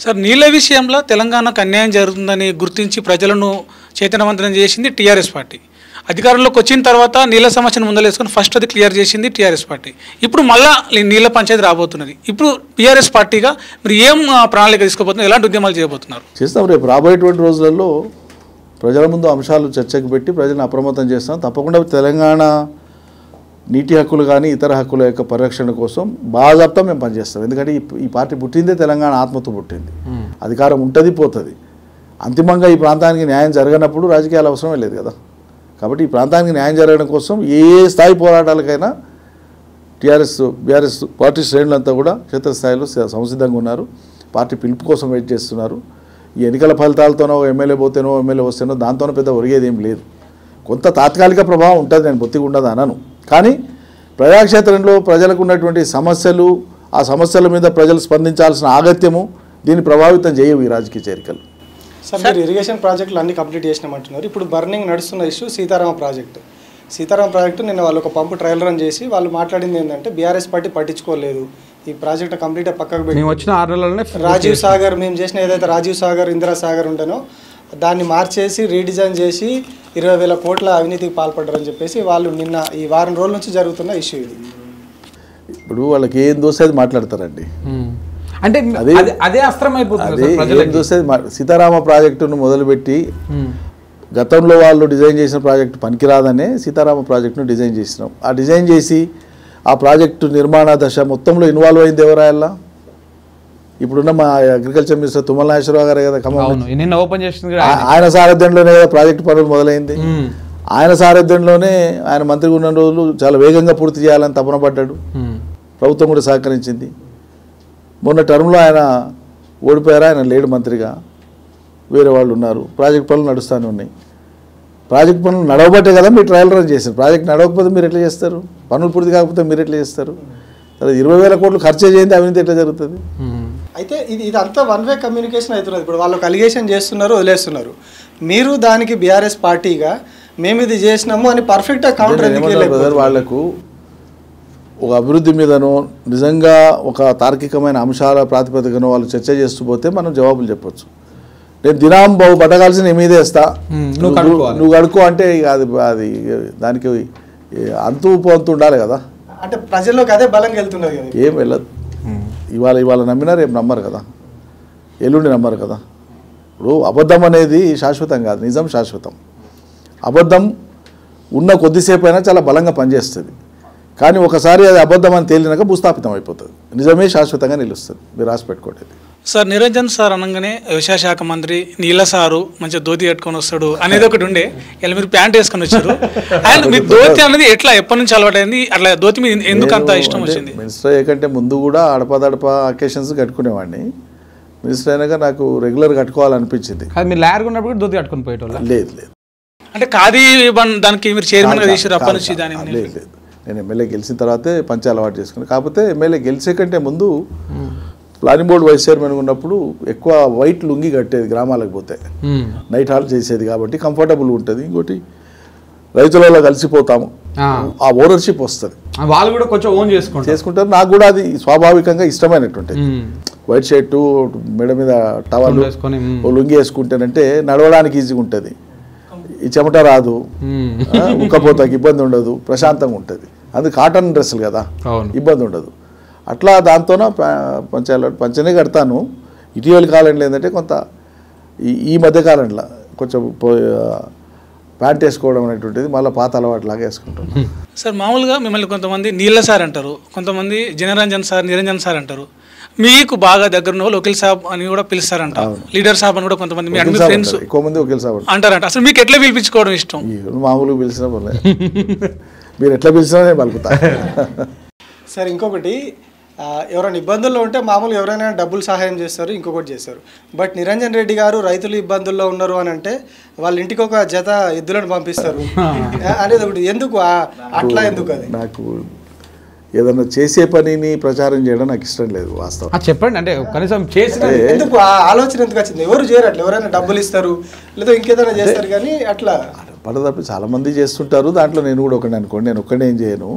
Sir నీళ్ళ విషయంలో తెలంగాణకు అన్యాయం జరుగుతుందని గుర్తించి ప్రజలను చైతన్యవంతం చేసింది టీఆర్ఎస్ పార్టీ. అధికారంలోకి వచ్చిన తర్వాత నీళ్ళ సమస్యను ముందలేసుకొని ఫస్ట్ అది క్లియర్ చేసింది టీఆర్ఎస్ పార్టీ. ఇప్పుడు మళ్ళీ నీళ్ళ పంచాయతీ రాబోతున్నది. ఇప్పుడు టీఆర్ఎస్ పార్టీగా మీరు ఏం ప్రణాళిక తీసుకోబోతున్నారు, ఎలాంటి ఉద్యమాలు చేయబోతున్నారు? చేస్తాం. రేపు రాబోయేటువంటి రోజులలో ప్రజల ముందు అంశాలు చర్చకు పెట్టి ప్రజలను అప్రమత్తం చేస్తాం. తప్పకుండా తెలంగాణ నీటి హక్కులు కానీ ఇతర హక్కుల యొక్క పరిరక్షణ కోసం బాజాప్తా మేము పనిచేస్తాం. ఎందుకంటే ఈ పార్టీ పుట్టిందే తెలంగాణ ఆత్మతో పుట్టింది. అధికారం ఉంటుంది, పోతుంది. అంతిమంగా ఈ ప్రాంతానికి న్యాయం జరగనప్పుడు రాజకీయాలు అవసరమే లేదు కదా. కాబట్టి ఈ ప్రాంతానికి న్యాయం జరగడం కోసం ఏ స్థాయి పోరాటాలకైనా బీఆర్ఎస్ పార్టీ శ్రేణులంతా కూడా క్షేత్రస్థాయిలో సంసిద్ధంగా ఉన్నారు. పార్టీ పిలుపు కోసం వెయిట్ చేస్తున్నారు. ఈ ఎన్నికల ఫలితాలతోనో ఎమ్మెల్యే పోతేనో ఎమ్మెల్యే వస్తేనో దాంతోనో పెద్ద ఒరిగేది ఏం లేదు. కొంత తాత్కాలిక ప్రభావం ఉంటుంది, నేను బొత్తిగా ఉండదు అనను. కానీ ప్రజాక్షేత్రంలో ప్రజలకు ఉన్నటువంటి సమస్యలు, ఆ సమస్యల మీద ప్రజలు స్పందించాల్సిన ఆగత్యము దీన్ని ప్రభావితం చేయవు ఈ రాజకీయ చేరికలు. సార్, మీరు ఇరిగేషన్ ప్రాజెక్టులు అన్ని కంప్లీట్ చేసినామంటున్నారు. ఇప్పుడు బర్నింగ్ నడుస్తున్న ఇష్యూ సీతారామ ప్రాజెక్టు నిన్న వాళ్ళు ఒక పంపు ట్రయల్ రన్ చేసి వాళ్ళు మాట్లాడింది ఏంటంటే బీఆర్ఎస్ పార్టీ పట్టించుకోలేదు, ఈ ప్రాజెక్ట్ కంప్లీట్గా పక్కకు పెట్టి వచ్చిన 6 నెలలనే రాజీవ్ సాగర్ మేము చేసిన ఏదైతే రాజీవ్ సాగర్ ఇందిరా సాగర్ ఉంటేనో దాన్ని మార్చేసి రీడిజైన్ చేసి 20,000 కోట్ల అవినీతికి పాల్పడ్డారని చెప్పేసి వాళ్ళు నిన్న ఈ వారం రోజుల నుంచి జరుగుతున్న ఇష్యూ ఇది. ఇప్పుడు వాళ్ళకి ఏం దోస్తే అది మాట్లాడతారండి. అంటే అదే అస్త్రం అయిపోతుంది. ఏం దోస్తే సీతారామ ప్రాజెక్టును మొదలుపెట్టి గతంలో వాళ్ళు డిజైన్ చేసిన ప్రాజెక్టు పనికిరాదనే సీతారామ ప్రాజెక్టును డిజైన్ చేసినాం. ఆ డిజైన్ చేసి ఆ ప్రాజెక్టు నిర్మాణ దశ మొత్తంలో ఇన్వాల్వ్ అయింది ఎవరాయల్లా? ఇప్పుడున్న మా అగ్రికల్చర్ మినిస్టర్ తుమ్మల నాగేశ్వరరావు గారే కదా. ఆయన సారథ్యంలోనే కదా ప్రాజెక్టు పనులు మొదలైంది. ఆయన సారథ్యంలోనే ఆయన మంత్రిగా ఉన్న రోజులు చాలా వేగంగా పూర్తి చేయాలని తపన పడ్డాడు. ప్రభుత్వం కూడా సహకరించింది. మొన్న టర్మ్లో ఆయన ఓడిపోయారు, ఆయన లేడు మంత్రిగా, వేరే వాళ్ళు ఉన్నారు. ప్రాజెక్ట్ పనులు నడుస్తూనే ఉన్నాయి. ప్రాజెక్ట్ పనులు నడవబట్టే కదా మీరు ట్రయల్ రన్ చేశారు. ప్రాజెక్ట్ నడవకపోతే మీరు ఎట్లా చేస్తారు? పనులు పూర్తి కాకపోతే మీరు ఎట్లా చేస్తారు? 20,000 కోట్లు ఖర్చు చేయండి, అవినీతి ఎట్లా జరుగుతుంది? అయితే ఇదంతా వన్ వే కమ్యూనికేషన్ అవుతున్నది. ఇప్పుడు వాళ్ళు అలిగేషన్ చేస్తున్నారు, వదిలేస్తున్నారు. మీరు దానికి బీఆర్ఎస్ పార్టీగా మేము ఇది చేసినాము అని పర్ఫెక్ట్గా కౌంటర్ బ్రదర్. వాళ్లకు ఒక అభివృద్ధి మీదనో నిజంగా ఒక తార్కికమైన అంశాల ప్రాతిపదికనో వాళ్ళు చర్చ చేస్తూ పోతే మనం జవాబులు చెప్పొచ్చు. నేను దినాం బాబు పట్టగాల్సిన ఏమీదే వేస్తా, నువ్వు కడుక్కో అంటే అది దానికి అంతు అంతు ఉండాలి కదా. అంటే ప్రజల్లోకి అదే బలంగా వెళ్తున్నది కదా. ఏం వెళ్ళదు. ఇవాళ నమ్మినా రేపు నమ్మరు కదా, ఎల్లుండి నమ్మరు కదా. ఇప్పుడు అబద్ధం అనేది శాశ్వతం కాదు, నిజం శాశ్వతం. అబద్ధం ఉన్న కొద్దిసేపు అయినా చాలా బలంగా పనిచేస్తుంది. కానీ ఒకసారి అది అబద్ధం అని తేలినాక భూస్థాపితం అయిపోతుంది. నిజమే శాశ్వతంగా నిలుస్తుంది. మీరు రాసి పెట్టుకోండి. సార్, నిరంజన్ సార్ అనగానే వ్యవసాయ శాఖ మంత్రి, నీళ్ళ సారు మంచిగా ధోతి కట్టుకొని వస్తాడు అనేది ఒకటి ఉండే. ఇలా మీరు ప్యాంట్ వేసుకొని వచ్చారు. అండ్ మీ ధోతి అనేది ఎట్లా ఎప్పటి నుంచి అలవాటైంది? అట్లా ధోతి మీద ఎందుకు అంత ఇష్టం వచ్చింది? మినిస్టర్ అయ్యేకంటే ముందు కూడా అడపదడప అకేషన్స్ కట్టుకునేవాడిని. మినిస్టర్ అయినాక నాకు రెగ్యులర్ కట్టుకోవాలనిపించింది. మీరు లాయర్ ఉన్నప్పుడు ధోతి కట్టుకుని పోయేటోళ్ళు? లేదు. అంటే ఖాదీ దానికి మీరు చైర్మన్గా చేసారు అప్పటి నుంచి? దాని లేదు. నేను ఎమ్మెల్యే గెలిచిన తర్వాతే పంచి అలవాటు చేసుకున్నాను. కాకపోతే ఎమ్మెల్యే గెలిచే కంటే ముందు ప్లానింగ్ బోర్డు వైస్ చైర్మన్ ఉన్నప్పుడు ఎక్కువ వైట్ లుంగి కట్టేది గ్రామాలకు పోతే. నైట్ హాల్ చేసేది కాబట్టి కంఫర్టబుల్ ఉంటుంది. ఇంకోటి రైతులలో కలిసిపోతాము, ఆ ఓనర్షిప్ వస్తుంది. వాళ్ళు కూడా కొంచెం ఓన్ చేసుకుంటారు. నాకు కూడా అది స్వాభావికంగా ఇష్టమైనటువంటిది. వైట్ షర్టు, మెడ మీద టవల్, లుంగి వేసుకుంటేనంటే నడవడానికి ఈజీగా ఉంటుంది. ఈ చెమట రాదు, ఉక్కపోతాకి ఇబ్బంది ఉండదు, ప్రశాంతంగా ఉంటుంది. అది కాటన్ డ్రెస్సులు కదా, ఇబ్బంది ఉండదు. అట్లా దాంతోనే పంచనే కడతాను. ఇటీవల కాలంలో ఏంటంటే కొంత ఈ మధ్యకాలంలో కొంచెం ప్యాంట్ వేసుకోవడం అనేటువంటిది మళ్ళీ పాత అలవాటులాగా వేసుకుంటాం. సార్, మామూలుగా మిమ్మల్ని కొంతమంది నీళ్ళ సార్ అంటారు, కొంతమంది నిరంజన్ సార్ అంటారు. మీకు బాగా దగ్గర ఉన్న వాళ్ళు వకీల్ సాబ్ అని కూడా పిలుస్తారంట, లీడర్ సాబ్ అని కూడా కొంతమంది మీ ఫ్రెండ్స్ ఎక్కువ మంది వకీల్ సాబ్ అంటారంట. అసలు మీకు ఎట్లా పిలిపించుకోవడం ఇష్టం? మామూలుగా పిలిచినా మీరు ఎట్లా పిలిచినా నేను పలుకుతా. సార్, ఇంకొకటి, ఎవరైనా ఇబ్బందుల్లో ఉంటే మామూలు ఎవరైనా డబ్బులు సహాయం చేస్తారు, ఇంకొకటి చేస్తారు. బట్ నిరంజన్ రెడ్డి గారు రైతులు ఇబ్బందుల్లో ఉన్నారు అని అంటే వాళ్ళ ఇంటికి ఒక జత ఎద్దులను పంపిస్తారు అనేది ఒకటి. ఎందుకు అట్లా? ఎందుకు? అది నాకు ఏదన్నా చేసే పనిని ప్రచారం చేయడం నాకు ఇష్టం లేదు. వాస్తవం చెప్పండి. అంటే కనీసం చేసిన ఎందుకు ఆలోచన ఎందుకు వచ్చింది? ఎవరు చేయరు అట్లా. ఎవరైనా డబ్బులు ఇస్తారు లేదా ఇంకేదైనా చేస్తారు, కానీ అట్లా పడదప్పి చాలామంది చేస్తుంటారు. దాంట్లో నేను కూడా ఒకటి అనుకోండి. నేను ఒక్కడే ఏం చేయను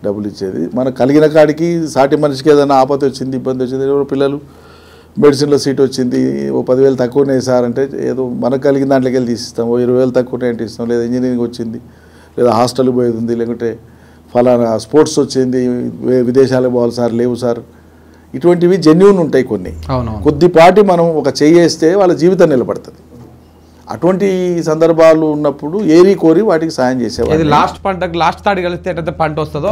డబ్బులు ఇచ్చేది. మనకు కలిగిన కాడికి సాటి మనిషికి ఏదైనా ఆపద వచ్చింది, ఇబ్బంది వచ్చింది, ఎవరు పిల్లలు మెడిసిన్లో సీట్ వచ్చింది, ఓ 10,000 తక్కువ ఉన్నాయి సార్ అంటే ఏదో మనకు కలిగిన దాంట్లోకి వెళ్ళి తీసిస్తాం, ఓ 20,000 తక్కువ ఉన్నాయంటే ఇస్తాం, లేదా ఇంజనీరింగ్ వచ్చింది, లేదా హాస్టల్కి పోయేది ఉంది, లేకుంటే ఫలానా స్పోర్ట్స్ వచ్చింది విదేశాలకు పోవాలి సార్, లేవు సార్. ఇటువంటివి జెన్యూన్ ఉంటాయి కొన్ని. కొద్దిపాటి మనం ఒక చేయేస్తే వాళ్ళ జీవితం నిలబడుతుంది. అటువంటి సందర్భాలు ఉన్నప్పుడు ఏరి కోరి వాటికి సాయం చేసేవాళ్ళు. లాస్ట్ తాడి కలిస్తే పంట వస్తుందో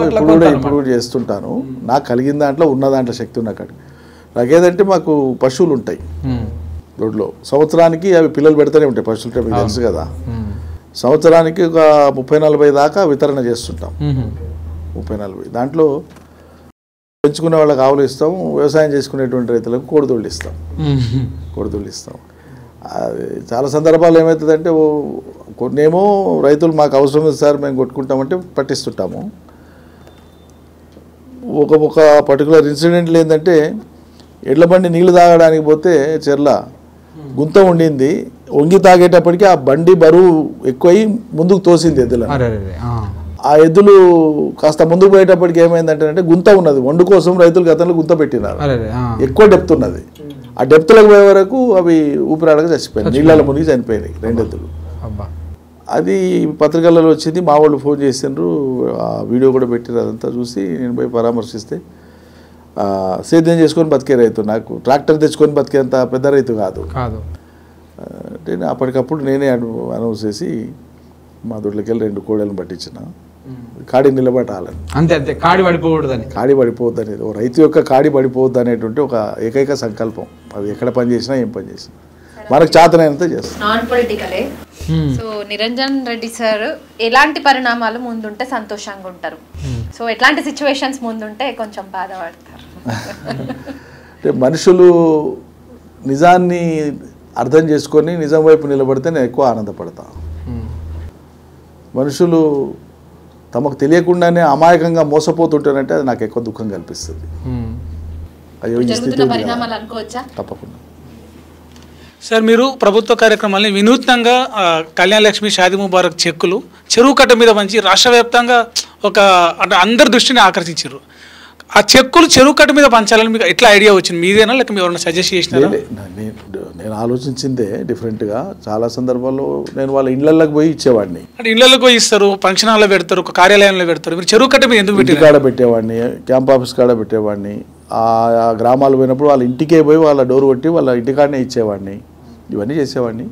ఇప్పుడు చేస్తుంటాను. నాకు కలిగిన దాంట్లో ఉన్న దాంట్లో శక్తి ఉన్న కాడికి. నాకేదంటే మాకు పశువులు ఉంటాయి రోడ్లో, సంవత్సరానికి అవి పిల్లలు పెడతానే ఉంటాయి. పశువులు మీకు తెలుసు కదా, సంవత్సరానికి ఒక 30-40 దాకా వితరణ చేస్తుంటాం. 30-40 దాంట్లో పెంచుకునే వాళ్ళకి ఆవులు ఇస్తాం, వ్యవసాయం చేసుకునేటువంటి రైతులకు కోడిదొళ్ళు ఇస్తాం. అది చాలా సందర్భాలు ఏమవుతుందంటే కొన్నేమో రైతులు మాకు అవసరం ఉంది సార్ మేము కొట్టుకుంటామంటే పట్టిస్తుంటాము. ఒక పర్టికులర్ ఇన్సిడెంట్లు ఏంటంటే ఎడ్ల బండి నీళ్లు తాగడానికి పోతే చెర్ల గుంత ఉండింది, వంగి తాగేటప్పటికి ఆ బండి బరువు ఎక్కువై ముందుకు తోసింది ఎద్దులను. ఆ ఎద్దులు కాస్త ముందుకు పోయేటప్పటికి ఏమైందంటే గుంత ఉన్నది, వండు కోసం రైతులు గతంలో గుంత పెట్టినారు, ఎక్కువ డెప్త్ ఉన్నది. ఆ డెప్త్లకు పోయే వరకు అవి ఊపిరాడక చచ్చిపోయినాయి, నీళ్ళలో మునిగి చనిపోయినాయి 2 ఎద్దులు. అది పత్రికలలో వచ్చింది, మా వాళ్ళు ఫోన్ చేసిండ్రు, ఆ వీడియో కూడా పెట్టారు. అదంతా చూసి నేను పోయి పరామర్శిస్తే సేద్యం చేసుకొని బతికే రైతు, నాకు ట్రాక్టర్ తెచ్చుకొని బతికేంత పెద్ద రైతు కాదు. అంటే అప్పటికప్పుడు నేనే అనౌన్స్ చేసి మా దొడ్లకి వెళ్ళి 2 కోడలను పట్టించిన, కాడి నిలబెట్టాలని. అంతే, కాడి పడిపోవద్దని ఓ రైతు యొక్క కాడి పడిపోవద్దు అనేటువంటి ఒక ఏకైక సంకల్పం. అది ఎక్కడ పని చేసినా ఏం పని చేసినా మనకు చేతనైనంత చేస్తాం. నాన్ పొలిటికలే. సో నిరంజన్ రెడ్డి సార్ ఎలాంటి పరిణామాలు ముందుంటే సంతోషంగా ఉంటారు, సో ఎట్లాంటి సిచ్యువేషన్స్ ముందుంటే కొంచెం బాధపడతారు? అంటే మనుషులు నిజాన్ని అర్థం చేసుకొని నిజం వైపు నిలబడితే నేను ఎక్కువ ఆనందపడతాను. మనుషులు తమకు తెలియకుండానే అమాయకంగా మోసపోతుంటారంటే అది నాకు ఎక్కువ దుఃఖం కల్పిస్తుంది. అయ్యో ఈ స్థితి తప్పకుండా. సార్ మీరు ప్రభుత్వ కార్యక్రమాలని వినూత్నంగా కళ్యాణ లక్ష్మి, షాదీ ముబారక్ చెక్కులు చెరువు కట్ట మీద పంచి రాష్ట్ర వ్యాప్తంగా అంటే అందరి దృష్టిని ఆకర్షించారు. ఆ చెక్కులు చెరువు కట్ట మీద పంచాలని మీకు ఎట్లా ఐడియా వచ్చింది? మీదేనా లేక మీరు ఎవరైనా సజెస్ట్ చేసినారా? నేను ఆలోచించిందే డిఫరెంట్గా. చాలా సందర్భాల్లో నేను వాళ్ళ ఇళ్లలోకి పోయి ఇచ్చేవాడిని. అంటే ఇళ్లలోకి పోయి ఇస్తారు, ఫంక్షన్ హాల్లో పెడతారు, ఒక కార్యాలయంలో పెడతారు. మీరు చెరువు కట్ట మీద ఎందుకు పెట్టి? కాడ పెట్టేవాడిని, క్యాంప్ ఆఫీస్ కాడ పెట్టేవాడిని. ఆ గ్రామాలు పోయినప్పుడు వాళ్ళ ఇంటికే పోయి వాళ్ళ డోర్ కొట్టి వాళ్ళ ఇంటికాడనే ఇచ్చేవాడిని. ఇవన్నీ చేసేవాడిని.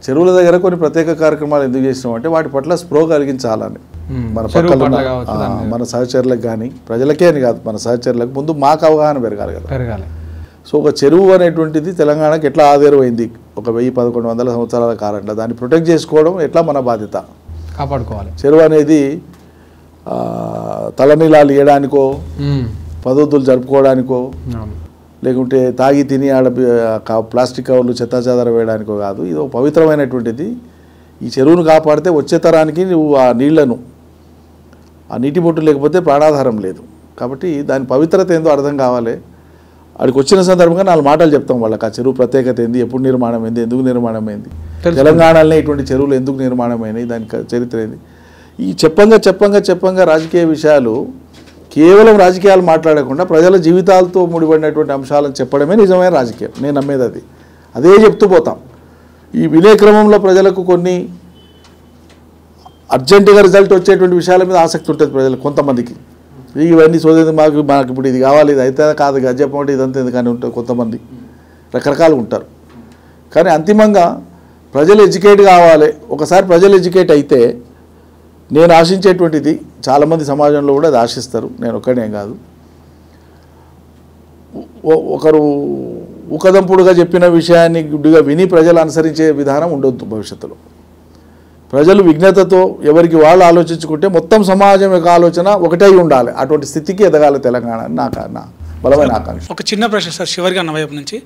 చెరువుల దగ్గర కొన్ని ప్రత్యేక కార్యక్రమాలు ఎందుకు చేసినామంటే వాటి పట్ల స్ప్రో కలిగించాలని. మన పక్కన మన సహచరులకు కానీ ప్రజలకే అని కాదు, మన సహచరులకు ముందు మాకు అవగాహన పెరగాలి కదా. సో ఒక చెరువు అనేటువంటిది తెలంగాణకి ఎట్లా ఆధారమైంది ఒక 1000-1100 సంవత్సరాల కాలంలో, దాన్ని ప్రొటెక్ట్ చేసుకోవడం ఎట్లా మన బాధ్యత, కాపాడుకోవాలి. చెరువు అనేది తలనీలాలు ఇవ్వడానికో, పదవుతులు జరుపుకోవడానికో, లేకుంటే తాగి తిని ఆడ ప్లాస్టిక్ కవర్లు చెత్తాచెదార వేయడానికో కాదు. ఇది ఒక పవిత్రమైనటువంటిది. ఈ చెరువును కాపాడితే వచ్చే తరానికి నువ్వు ఆ నీళ్లను, ఆ నీటి బొట్టు లేకపోతే ప్రాణాధారం లేదు. కాబట్టి దాని పవిత్రత ఏందో అర్థం కావాలి. అక్కడికి వచ్చిన సందర్భంగా 4 మాటలు చెప్తాం వాళ్ళకి. ఆ చెరువు ప్రత్యేకత ఏంది, ఎప్పుడు నిర్మాణం అయింది, ఎందుకు నిర్మాణం అయింది, తెలంగాణలో ఇటువంటి చెరువులు ఎందుకు నిర్మాణమైనాయి, దాని చరిత్ర ఏంది. ఈ చెప్పంగా రాజకీయ విషయాలు, కేవలం రాజకీయాలు మాట్లాడకుండా ప్రజల జీవితాలతో ముడిపడినటువంటి అంశాలను చెప్పడమే నిజమైన రాజకీయం. నేను నమ్మేది అదే చెప్తూ పోతాం. ఈ వినే క్రమంలో ప్రజలకు కొన్ని అర్జెంటుగా రిజల్ట్ వచ్చేటువంటి విషయాల మీద ఆసక్తి ఉంటుంది ప్రజలకు. కొంతమందికి ఇవన్నీ చదివింది మాకు ఇప్పుడు ఇది కావాలి, ఇది అయితే కాదు, అది చెప్పమంటే ఇదంతా ఎందుకని ఉంటుంది. కొంతమంది రకరకాలు ఉంటారు. కానీ అంతిమంగా ప్రజలు ఎడ్యుకేట్ కావాలి. ఒకసారి ప్రజలు ఎడ్యుకేట్ అయితే నేను ఆశించేటువంటిది చాలామంది సమాజంలో కూడా అది ఆశిస్తారు, నేను ఒక్కడే కాదు. ఒకరు ఊకదంపుడుగా చెప్పిన విషయాన్ని గుడ్డిగా విని ప్రజలు అనుసరించే విధానం ఉండొద్దు భవిష్యత్తులో. ప్రజలు విజ్ఞతతో ఎవరికి వాళ్ళు ఆలోచించుకుంటే మొత్తం సమాజం యొక్క ఆలోచన ఒకటే ఉండాలి. అటువంటి స్థితికి ఎదగాలి తెలంగాణ నా బలమైన ఆకాంక్ష. ఒక చిన్న ప్రశ్న సార్ చివరిగా అన్న వైపు నుంచి,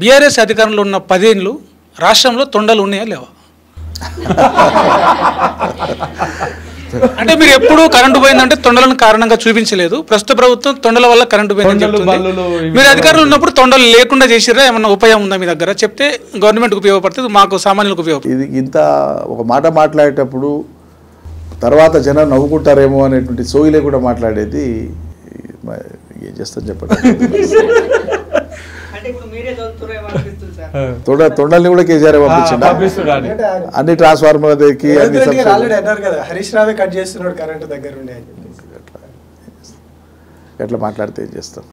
బీఆర్ఎస్ అధికారంలో ఉన్న 10 ఏళ్ళు రాష్ట్రంలో తొండలు ఉన్నాయా లేవా? అంటే మీరు ఎప్పుడు కరెంటు పోయిందంటే తొండలను కారణంగా చూపించలేదు. ప్రస్తుత ప్రభుత్వం తొండల వల్ల కరెంటు పోయిందని చెప్తుంది. మీరు అధికారులు ఉన్నప్పుడు తొండలు లేకుండా చేసిరా? ఏమన్నా ఉపాయం ఉందా మీ దగ్గర? చెప్తే గవర్నమెంట్కి ఉపయోగపడుతుంది, మాకు సామాన్యులకు ఉపయోగపడుతుంది. ఇది ఇంత ఒక మాట మాట్లాడేటప్పుడు తర్వాత జనం నవ్వుకుంటారేమో అనేటువంటి సోయి లేకుండా మాట్లాడేది ఏం చేస్తాను చెప్పండి. తొండల్ని కూడా కేసీఆర్ పంపించిండా పంపిస్తున్నాడు. అన్ని ట్రాన్స్ఫార్మర్ దగ్గరికి అన్ని రేవంత్ రెడ్డి గారు subsidy- ఆల్రెడీ అన్నారు కదా హరీష్ రావే కట్ చేస్తున్నాడు కరెంట్ దగ్గర ఉండే అని చెప్పేసి. ఎట్లా మాట్లాడితే ఏం చేస్తాం.